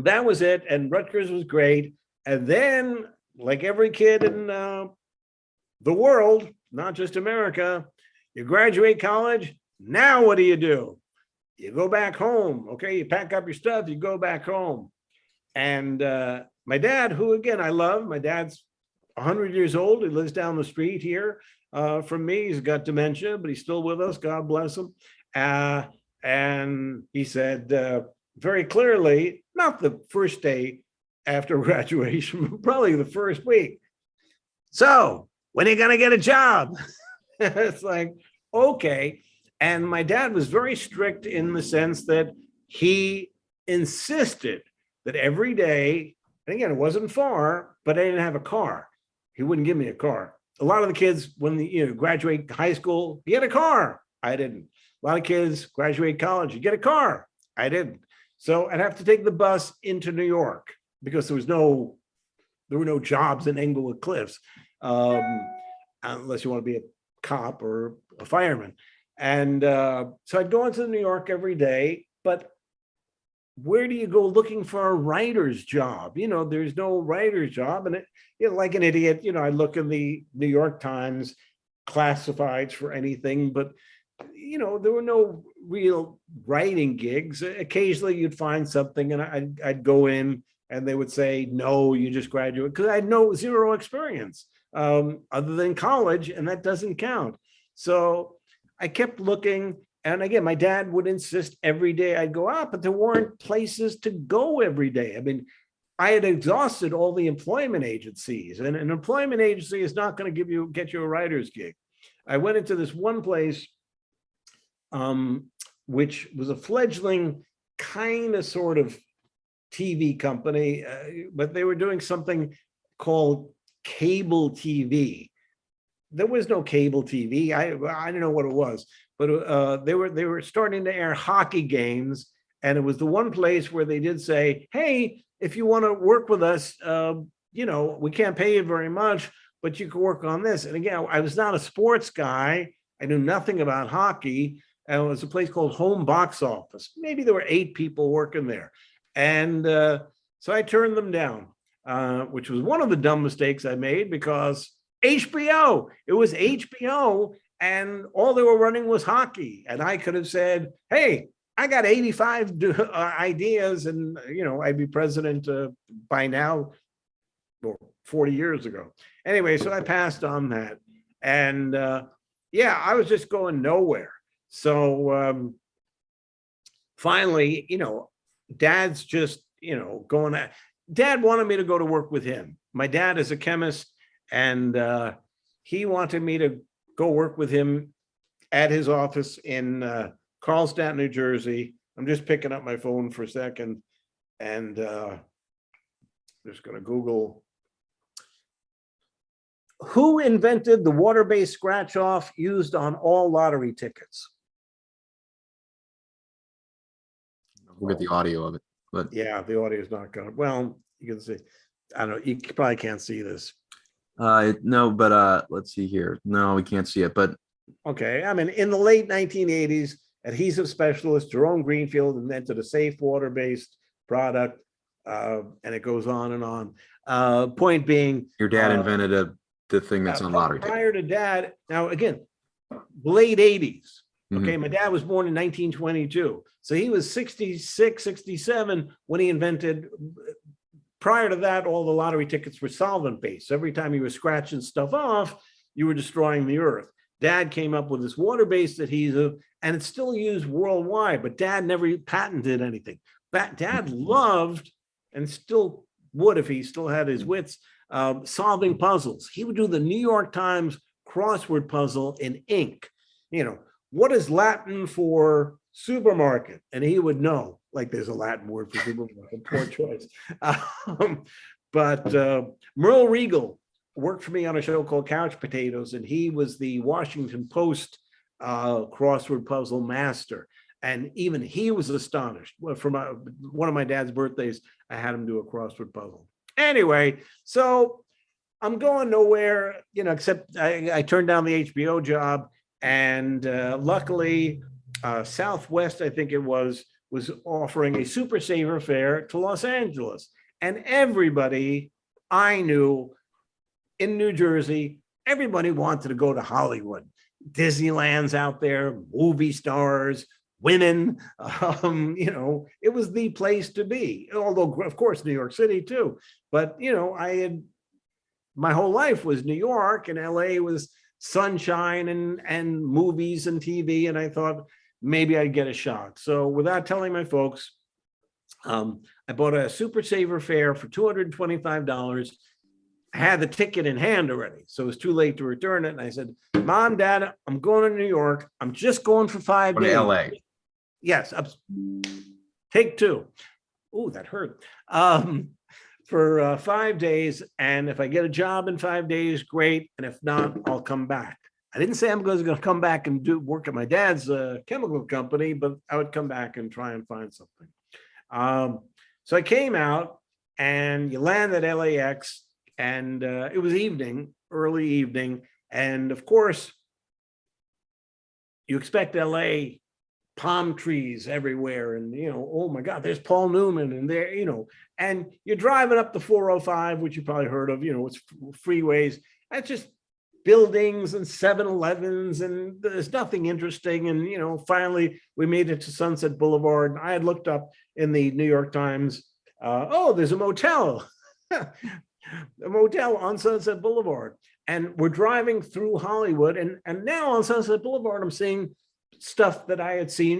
that was it. And Rutgers was great. And then, like every kid in the world, not just America, you graduate college. Now what do? You go back home. Okay, you pack up your stuff, you go back home. And my dad, who again I love, my dad's 100 years old. He lives down the street here from me. He's got dementia, but he's still with us. God bless him. And he said very clearly, not the first day after graduation, but probably the first week. So when are you going to get a job? It's like, okay. And my dad was very strict in the sense that he insisted that every day, and again, it wasn't far, but I didn't have a car. He wouldn't give me a car. A lot of the kids, when they graduate high school, you get a car. I didn't. A lot of kids graduate college, you get a car. I didn't. So I'd have to take the bus into New York because there were no jobs in Englewood Cliffs, unless you want to be a cop or a fireman. And so I'd go into New York every day, but where do you go looking for a writer's job? There's no writer's job. And like an idiot, I look in the New York Times classifieds for anything, but there were no real writing gigs. Occasionally you'd find something and I'd go in and they would say, no, you just graduated, because I had zero experience other than college, and that doesn't count. So I kept looking. And again, my dad would insist every day I'd go out, but there weren't places to go every day. I mean, I had exhausted all the employment agencies, and an employment agency is not going to get you a writer's gig. I went into this one place, which was a fledgling kind of sort of TV company, but they were doing something called cable TV. There was no cable TV. I don't know what it was, but they were starting to air hockey games, and it was the one place where they did say, "Hey, if you want to work with us, we can't pay you very much, but you can work on this." And again, I was not a sports guy. I knew nothing about hockey, and it was a place called Home Box Office. Maybe there were 8 people working there, and so I turned them down, which was one of the dumb mistakes I made, because HBO. It was HBO, and all they were running was hockey. And I could have said, "Hey, I got 85 ideas, and I'd be president by now, or 40 years ago." Anyway, so I passed on that, and I was just going nowhere. So finally, Dad's just going. Dad wanted me to go to work with him. My dad is a chemist. And he wanted me to go work with him at his office in Carlstadt, New Jersey. I'm just picking up my phone for a second, and just going to Google. Who invented the water-based scratch-off used on all lottery tickets? We'll get the audio of it. But yeah, the audio is not good. Well, you can see. I don't know. You probably can't see this. No, but let's see here. No, we can't see it, but okay. I mean, in the late 1980s, adhesive specialist Jerome Greenfield invented a safe water-based product, and it goes on and on. Point being, your dad invented the thing that's on lottery tickets. Prior to Dad, now again, late 80s. Okay, Mm-hmm. My dad was born in 1922, so he was 66, 67 when he invented. Prior to that, all the lottery tickets were solvent-based. So every time you were scratching stuff off, you were destroying the earth. Dad came up with this water-based adhesive, and it's still used worldwide, but Dad never patented anything. Dad loved, and still would if he still had his wits, solving puzzles. He would do the New York Times crossword puzzle in ink. What is Latin for supermarket? And he would know, like there's a Latin word for supermarket. Poor choice. But Merle Regal worked for me on a show called Couch Potatoes, and he was the Washington Post crossword puzzle master. And even he was astonished. For one of my dad's birthdays, I had him do a crossword puzzle. Anyway, so I'm going nowhere, except I turned down the HBO job. And luckily, Southwest, I think it was was offering a super saver fare to Los Angeles. And everybody I knew in New Jersey, everybody wanted to go to Hollywood. Disneyland's out there, movie stars, women, it was the place to be. Although, of course, New York City too. But, my whole life was New York, and LA was sunshine and movies and TV. And I thought maybe I'd get a shot. So without telling my folks, I bought a super saver fare for $225. I had the ticket in hand already, so it was too late to return it. And I said, Mom, Dad, I'm going to New York. I'm just going for 5 days. LA. Yes. Take two. Oh, that hurt. For 5 days. And if I get a job in 5 days, great. And if not, I'll come back. I didn't say I'm going to come back and work at my dad's chemical company, but I would come back and try and find something. So I came out, and you land at LAX, and it was early evening. And of course, you expect LA, palm trees everywhere. And, oh my God, there's Paul Newman, and there, and you're driving up the 405, which you probably heard of, it's freeways. That's just buildings and 7-Elevens, and there's nothing interesting. And, finally we made it to Sunset Boulevard. And I had looked up in the New York Times, there's a motel, a motel on Sunset Boulevard. And we're driving through Hollywood, and now on Sunset Boulevard, I'm seeing stuff that I had seen,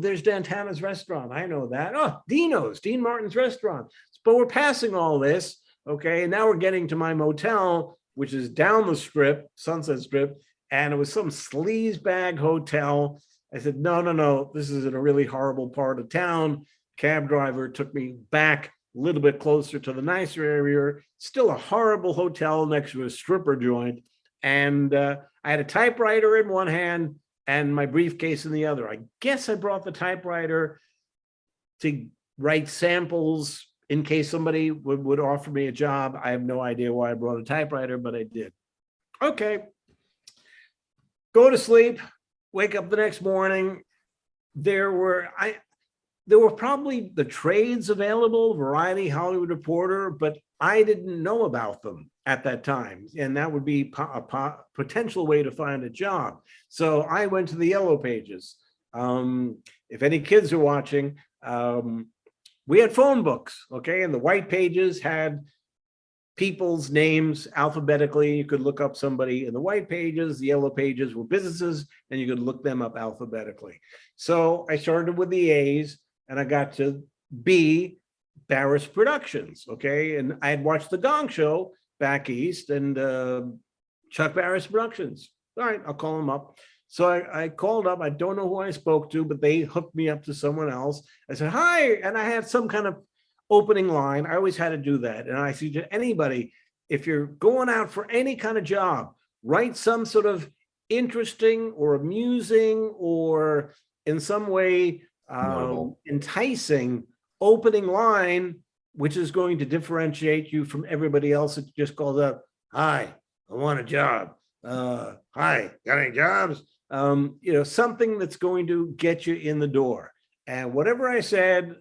there's Dantana's restaurant. I know that. Oh, Dino's, Dean Martin's restaurant. But we're passing all this. Okay. And now we're getting to my motel, which is down the strip, Sunset Strip. And it was some sleazebag hotel. I said, no, this is in a really horrible part of town. Cab driver took me back a little bit closer to the nicer area. Still a horrible hotel next to a stripper joint. And I had a typewriter in one hand and my briefcase in the other. I guess I brought the typewriter to write samples in case somebody would offer me a job. I have no idea why I brought a typewriter, but I did. Okay. Go to sleep, wake up the next morning. There were probably the trades available, Variety, Hollywood Reporter, but I didn't know about them at that time. And that would be a potential way to find a job. So I went to the Yellow Pages. If any kids are watching, we had phone books, okay? And the White Pages had people's names alphabetically. You could look up somebody in the White Pages. The Yellow Pages were businesses, and you could look them up alphabetically. So I started with the A's, and I got to B, Barris Productions, okay? And I had watched The Gong Show back east, and Chuck Barris Productions. All right, I'll call him up. So I called up. I don't know who I spoke to, but they hooked me up to someone else. I said, hi, and I had some kind of opening line. I always had to do that. And I said to anybody, if you're going out for any kind of job, write some sort of interesting or amusing or in some way enticing opening line, which is going to differentiate you from everybody else that just calls out, hi, I want a job. Hi, got any jobs? Something that's going to get you in the door. And whatever I said,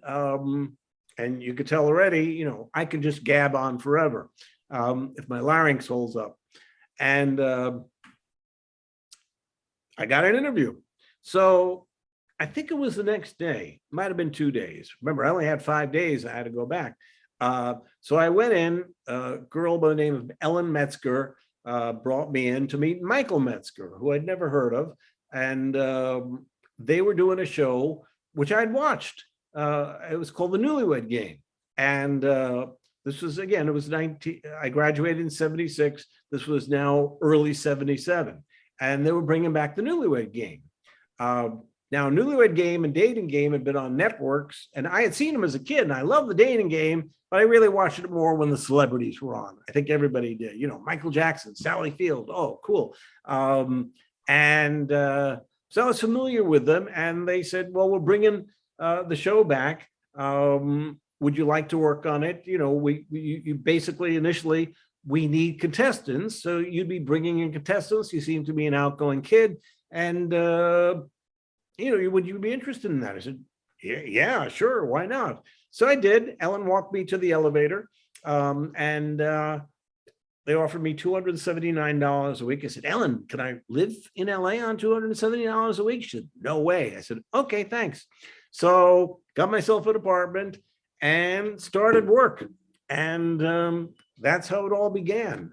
and you could tell already, I could just gab on forever if my larynx holds up. And I got an interview. So I think it was the next day, might have been 2 days. Remember, I only had 5 days. I had to go back. So I went in, a girl by the name of Ellen Metzger brought me in to meet Michael Metzger, who I'd never heard of. And they were doing a show, which I'd watched. It was called the Newlywed Game. And this was, again, it was I graduated in 76. This was now early 77. And they were bringing back the Newlywed Game. Now, Newlywed Game and Dating Game had been on networks, and I had seen them as a kid, and I loved the Dating Game, but I really watched it more when the celebrities were on. I think everybody did, Michael Jackson, Sally Field. Oh, cool. So I was familiar with them, and they said, well, we're bringing the show back. Would you like to work on it? You basically initially, we need contestants. So you'd be bringing in contestants. You seem to be an outgoing kid. And, would you be interested in that? I said, Yeah, sure. Why not? So I did. Ellen walked me to the elevator, and they offered me $279 a week. I said, Ellen, can I live in LA on $270 a week? She said, no way. I said, okay, thanks. So got myself an apartment and started work. And that's how it all began.